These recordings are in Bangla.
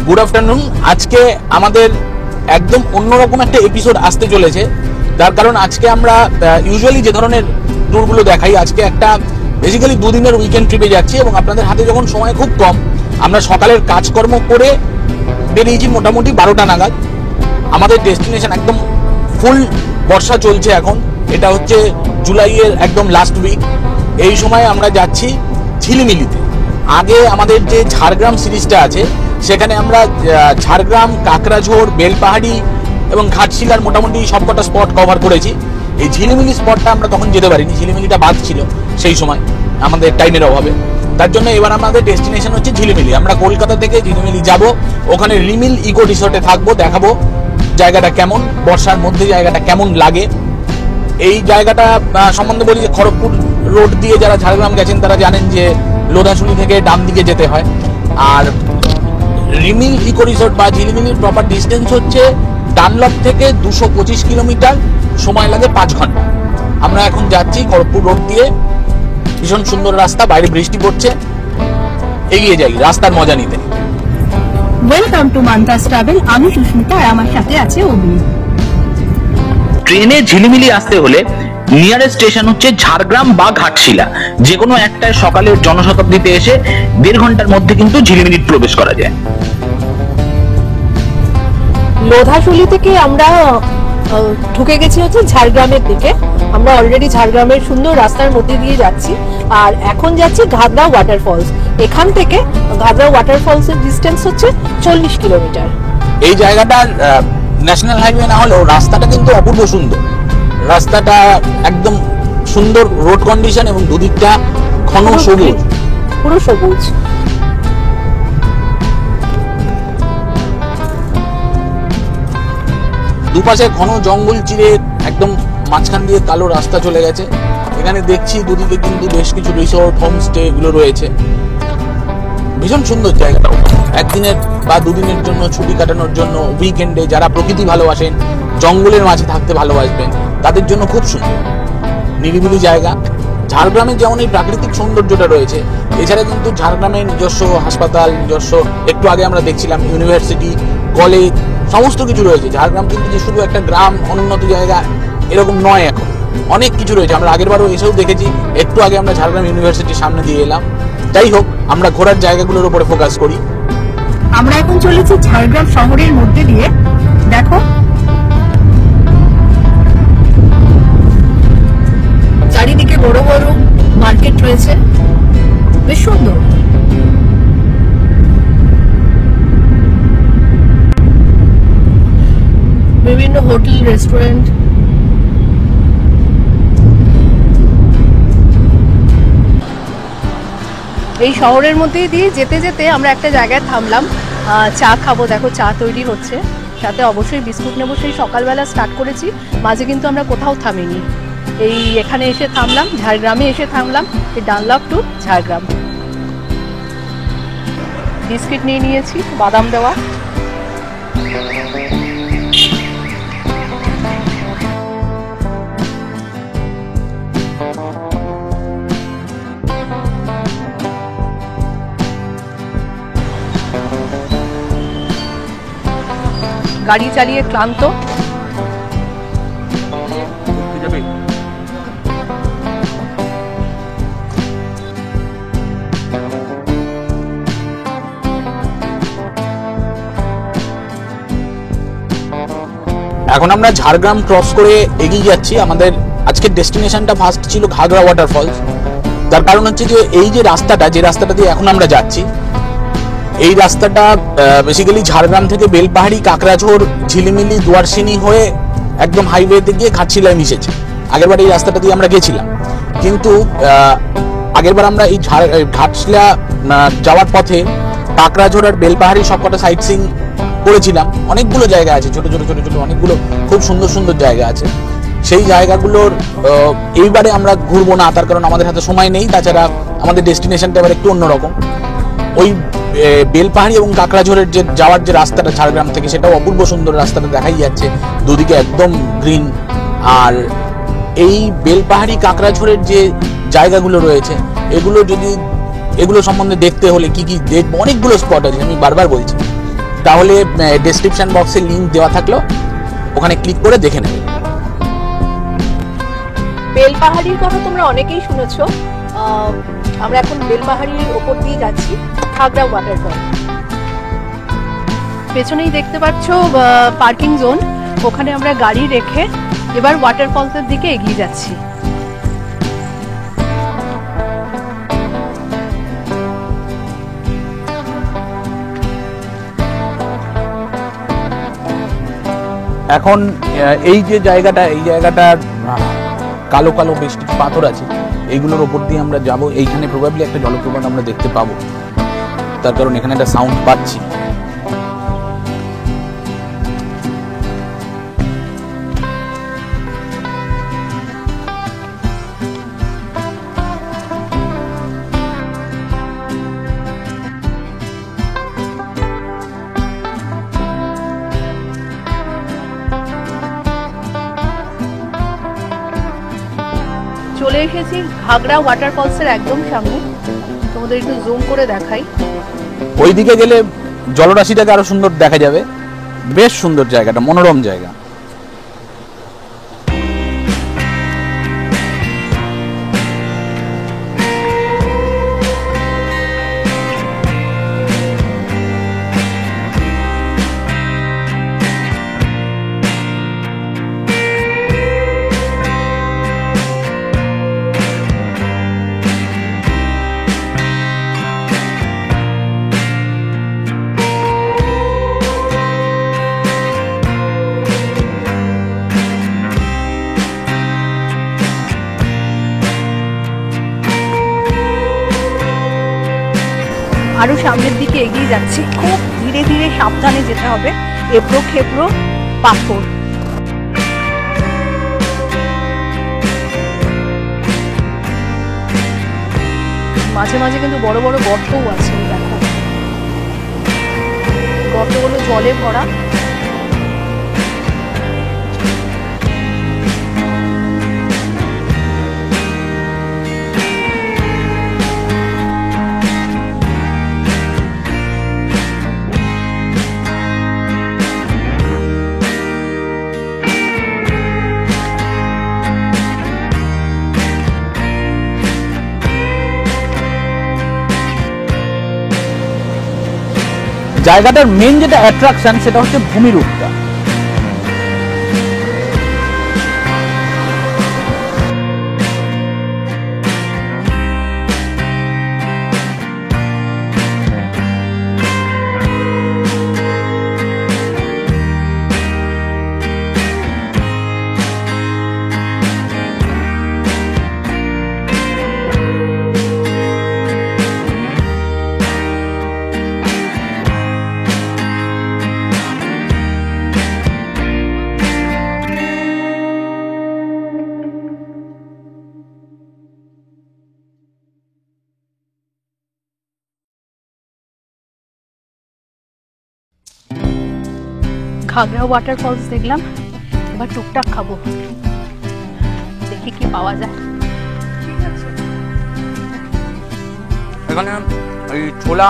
Good afternoon. আজকে আমাদের একদম অন্যরকম একটা এপিসোড আসতে চলেছে, তার কারণ আজকে আমরা ইউজুয়ালি যে ধরনের ট্যুরগুলো দেখাই, আজকে একটা বেসিক্যালি দুদিনের উইকেন্ড ট্রিপে যাচ্ছি এবং আপনাদের হাতে যখন সময় খুব কম, আমরা সকালের কাজকর্ম করে বেরিয়েছি মোটামুটি 12টা নাগাদ। আমাদের ডেস্টিনেশন একদম ফুল বর্ষা চলছে এখন, এটা হচ্ছে জুলাইয়ের একদম লাস্ট উইক। এই সময় আমরা যাচ্ছি ঝিলিমিলিতে। আগে আমাদের যে ঝাড়গ্রাম সিরিজটা আছে সেখানে আমরা ঝাড়গ্রাম, কাকড়াঝোড়, বেলপাহাড়ি এবং ঘাটশিলার মোটামুটি সবকটা স্পট কভার করেছি। এই ঝিলিমিলি স্পটটা আমরা তখন যেতে পারিনি, ঝিলিমিলিটা বাদ ছিল সেই সময় আমাদের টাইমের অভাবে। তার জন্য এবার আমাদের ডেস্টিনেশন হচ্ছে ঝিলিমিলি। আমরা কলকাতা থেকে ঝিলিমিলি যাব, ওখানে রিমিল ইকো রিসোর্টে থাকবো, দেখাবো জায়গাটা কেমন, বর্ষার মধ্যে জায়গাটা কেমন লাগে। এই জায়গাটা সম্বন্ধে বলি যে খড়গপুর রোড দিয়ে যারা ঝাড়গ্রাম গেছেন তারা জানেন যে লোধাশুনি থেকে ডান দিকে যেতে হয়। আর রিমিল ইকো রিসোর্ট বা ঝিলিমিলির প্রপার ডিস্টেন্স হচ্ছে ডানলপ থেকে 225 কিলোমিটার, সময় লাগে 5 ঘন্টা। আমরা এখন যাচ্ছি খড়গপুর রোড দিয়ে, ভীষণ সুন্দর রাস্তা, বাইরে বৃষ্টি পড়ছে, এগিয়ে যাই রাস্তার মজা নিতে। Welcome to Mantas travel. আমি সুস্মিতা আর আমার সাথে আছে অগ্নি। ট্রেনে ঝিলিমিলি আসতে হলে নিয়ারেস্ট স্টেশন হচ্ছে ঝাড়গ্রাম বা ঘাটশিলা। যে কোনো একটায় সকালের জনশতাব্দীতে এসে 1.5 ঘন্টার মধ্যে কিন্তু ঝিলিমিলি প্রবেশ করা যায়। লোধাশুলি থেকে আমরা ঢুকে গেছি হচ্ছে ঝাড়গ্রামের দিকে। আমরা অলরেডি ঝাড়গ্রামের সুন্দর রাস্তার মধ্যে দিয়ে যাচ্ছি আর এখন যাচ্ছি ঘাগরা ওয়াটারফলস। এখান থেকে ঘাগরা ওয়াটারফলস এর ডিস্টেন্স হচ্ছে 40 কিলোমিটার। এই জায়গাটার ন্যাশনাল হাইওয়ে না হলেও রাস্তাটা কিন্তু অপূর্ব সুন্দর। রাস্তাটা একদম সুন্দর রোড কন্ডিশন এবং দুদিকটা ঘন সবুজ, পুরো সবুজ। দুপাশে ঘন জঙ্গল চিরে একদম মাঝখান দিয়ে কালো রাস্তা চলে গেছে। এখানে দেখছি দুদিকে কিন্তু বেশ কিছু রিসোর্ট, হোমস্টে এগুলো রয়েছে। ভীষণ সুন্দর জায়গাটাও। একদিনের বা দুদিনের জন্য ছুটি কাটানোর জন্য, উইকেন্ডে যারা প্রকৃতি ভালোবাসেন, জঙ্গলের মাঝে থাকতে ভালোবাসবেন, তাদের জন্য খুব সুন্দর নিরিবিলি জায়গা। ঝাড়গ্রামে যেমন এই প্রাকৃতিক সৌন্দর্যটা রয়েছে, এছাড়া কিন্তু ঝাড়গ্রামের নিজস্ব হাসপাতাল, নিজস্ব একটু আগে আমরা দেখছিলাম ইউনিভার্সিটি, কলেজ, সমস্ত কিছু রয়েছে। ঝাড়গ্রাম কিন্তু যে শুধু একটা গ্রাম, অনুন্নত জায়গা এরকম নয়, এখন অনেক কিছু রয়েছে। আমরা আগেরবারও এসেও দেখেছি, একটু আগে আমরা ঝাড়গ্রাম ইউনিভার্সিটির সামনে দিয়ে এলাম। যাই হোক, আমরা ঘোরার জায়গাগুলোর উপরে ফোকাস করি। আমরা এখন চলেছি ঝাড়গ্রাম শহরের মধ্যে দিয়ে। দেখো চারিদিকে বড় বড় মার্কেট রয়েছে, বেশ সুন্দর। বিভিন্ন হোটেল, রেস্টুরেন্ট। এই শহরের মধ্যে দিয়ে যেতে যেতে আমরা একটা জায়গায় থামলাম, চা খাবো। দেখো চা তৈরি হচ্ছে, সাথে অবশ্যই বিস্কুট নেবো। সেই সকালবেলা স্টার্ট করেছি, মাঝে কিন্তু আমরা কোথাও থামিনি। এই এখানে এসে থামলাম, ঝাড়গ্রামে এসে থামলাম, এই ডানলপ টু ঝাড়গ্রাম। বিস্কিট নিয়ে নিয়েছি, বাদাম দেওয়া। গাড়ি চালিয়ে ক্লান্ত, এখন আমরা ঝাড়গ্রাম ক্রস করে এগিয়ে যাচ্ছি। আমাদের আজকের ডেস্টিনেশনটা ফার্স্ট ছিল ঘাগরা ওয়াটারফলস। তার কারণ হচ্ছে যে এই যে রাস্তাটা, যে রাস্তাটা দিয়ে এখন আমরা যাচ্ছি, এই রাস্তাটা বেসিক্যালি ঝাড়গ্রাম থেকে বেলপাহাড়ি, কাকড়াঝোড়, ঝিলিমিলি, দুয়ারসিনি হয়ে একদম হাইওয়েতে গিয়ে ঘাটশিলায় মিশেছে। আগেরবার এই রাস্তাটা দিয়ে আমরা গেছিলাম, কিন্তু আগেরবার আমরা এই ঘাটশিলা যাওয়ার পথে কাকড়াঝোড় আর বেলপাহাড়ি সবকটা সাইট সিইং করেছিলাম। অনেকগুলো জায়গা আছে, ছোট ছোট ছোট ছোট অনেকগুলো খুব সুন্দর সুন্দর জায়গা আছে। সেই জায়গাগুলোর এইবারে আমরা ঘুরবো না, তার কারণ আমাদের হাতে সময় নেই। তাছাড়া আমাদের ডেস্টিনেশনটা এবার একটু অন্যরকম। ওই বেলপাহাড়ি এবং কাকড়াঝোড়ের যে যাওয়ার যে রাস্তাটা ঝাড়গ্রাম থেকে, সেটাও অপূর্ব সুন্দর রাস্তাটা দেখাই যাচ্ছে, দুদিকে একদম গ্রিন। আর এই বেলপাহাড়ি, কাকড়াঝোড়ের যে জায়গাগুলো রয়েছে, এগুলো সম্বন্ধে দেখতে হলে কি কি দেখবো, অনেকগুলো স্পট আছে। আমি বারবার বলছি, তাহলে ডেসক্রিপশন বক্সে লিংক দেওয়া থাকলো, ওখানে ক্লিক করে দেখে নেবে। বেলপাহাড়ির কথা তোমরা অনেকেই শুনেছো। আমরা এখন বেলপাহাড়ির ওপর দিয়ে যাচ্ছি, খাগড়া ওয়াটারফল। পেছনেই দেখতে পাচ্ছ পার্কিং জোন, ওখানে আমরা গাড়ি রেখে এবার ওয়াটারফলসের দিকে এগিয়ে যাচ্ছি। এখন এই যে জায়গাটা, এই জায়গাটার কালো কালো বেশ কিছু পাথর আছে, এইগুলোর ওপর দিয়ে আমরা যাব। এইখানে প্রবাবলি একটা জলপ্রপাত আমরা দেখতে পাবো, তার কারণ এখানে একটা সাউন্ড পাচ্ছি। চলে এসেছি ঘাগড়া ওয়াটারফলসের একদম সামনে, তোমাদের একটু জুম করে দেখাই। ওইদিকে গেলে জলরাশিটাকে আরো সুন্দর দেখা যাবে। বেশ সুন্দর জায়গাটা, মনোরম জায়গা। আরো সামনের দিকে এগিয়ে যাচ্ছি, খুব ধীরে ধীরে সাবধানে যেতে হবে, এবড়ো খেবড়ো পাথর। মাঝে মাঝে কিন্তু বড় বড় গর্তও আছে, দেখো গর্তগুলো জলে ভরা। জায়গাটার মেন যেটা অ্যাট্রাকশন সেটা হচ্ছে ভূমিরূপটা। ঘাগড়া ওয়াটারফলস দেখলাম, এবার টুকটাক খাবো, দেখি কি পাওয়া যায়। এখানে ওই ছোলা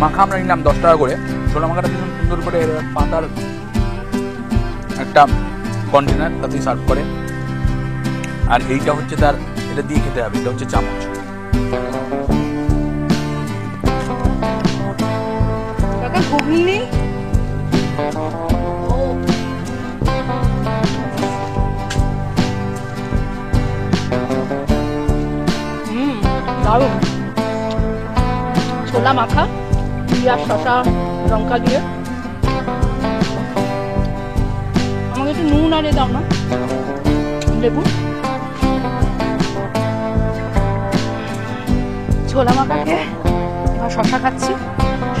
মাখা আমরা নিলাম 10 টাকা করে। ছোলা মাখাটা ভীষণ সুন্দর করে পাতার একটা কন্টেনার তাতেই সার্ভ করে, আর এইটা হচ্ছে তার, এটা দিয়ে খেতে হবে, এটা হচ্ছে চামচ। ঘুগনি দারুণ, ছোলা মাখা, পেঁয়াজ শসা লঙ্কা দিয়ে। আমাকে একটু নুন আরে দাও না, লেবু। ছোলা মাখা খেয়ে এবার শসা খাচ্ছি।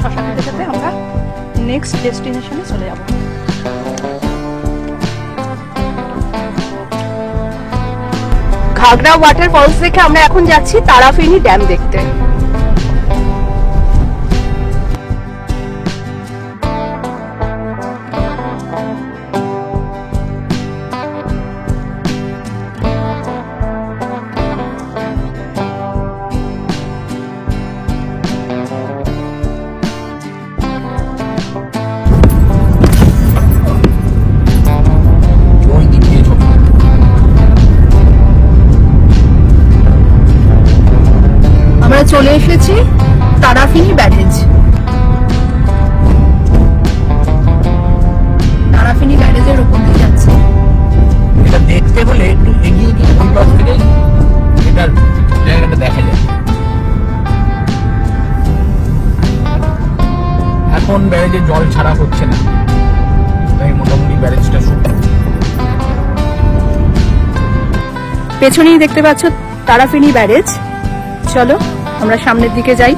শসা খেতে খেতে আমরা নেক্সট ডেস্টিনেশনে চলে যাব। ঘাগড়া ওয়াটারফলস দেখে আমরা এখন যাচ্ছি তারাফেনী ড্যাম দেখতে। চলে এসেছি তারাফিনি ব্যারেজ। তারাফিনি ব্যারেজের উপর দিয়ে যাচ্ছে। এটা দেখতে হলে একটু এগিয়ে গিয়ে ওই পাশ থেকে এটার জায়গাটা দেখা যায়। এখন ব্যারেজে জল ছাড়া হচ্ছে না, তাই মোটামুটি ব্যারেজটা শুকনো। পেছনেই দেখতে পাচ্ছ তারাফিনি ব্যারেজ। চলো আমরা সামনের দিকে যাই।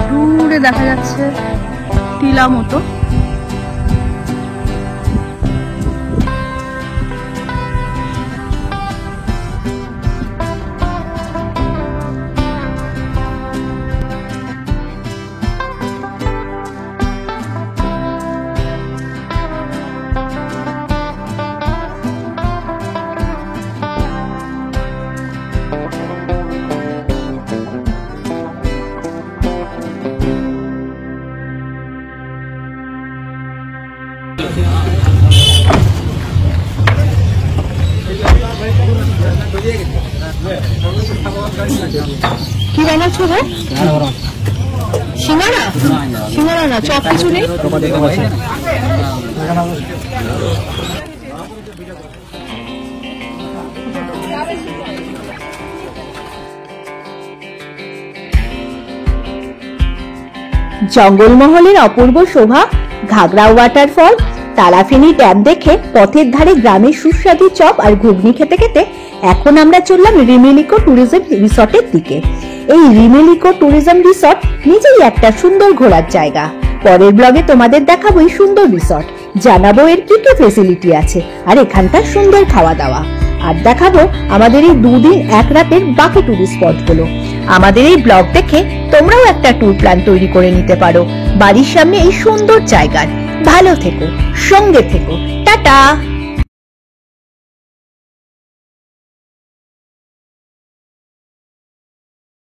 দূরে দেখা যাচ্ছে টিলা মতো। কি বানাচ্ছো ভাই? সিঙ্গারা? সিঙ্গারা না, চপ কিছু নেই? জঙ্গলমহলের অপূর্ব শোভা, ঘাগরা ওয়াটারফল, তারাফিনি ড্যাম দেখে পথের ধারে গ্রামের সুস্বাদু চপ আর ঘুগনি খেতে খেতে এখন আমরা চললাম রিমেলিকো ট্যুরিজম রিসর্টের দিকে। এই রিমেলিকো ট্যুরিজম রিসর্ট নিজেই একটা সুন্দর ঘোরার জায়গা। পরের ব্লগে তোমাদের দেখাবো এই সুন্দর রিসর্ট, জানাবো এর কি কি ফেসিলিটি আছে আর এখানকার সুন্দর খাওয়া দাওয়া, আর দেখাবো আমাদের এই 2 দিন 1 রাতের বাকি টুরিস্ট স্পট গুলো। আমাদের এই ব্লগ দেখে তোমরাও একটা ট্যুর প্ল্যান তৈরি করে নিতে পারো বাড়ির সামনে এই সুন্দর জায়গার। ভালো থেকো, সঙ্গে থেকো, টাটা।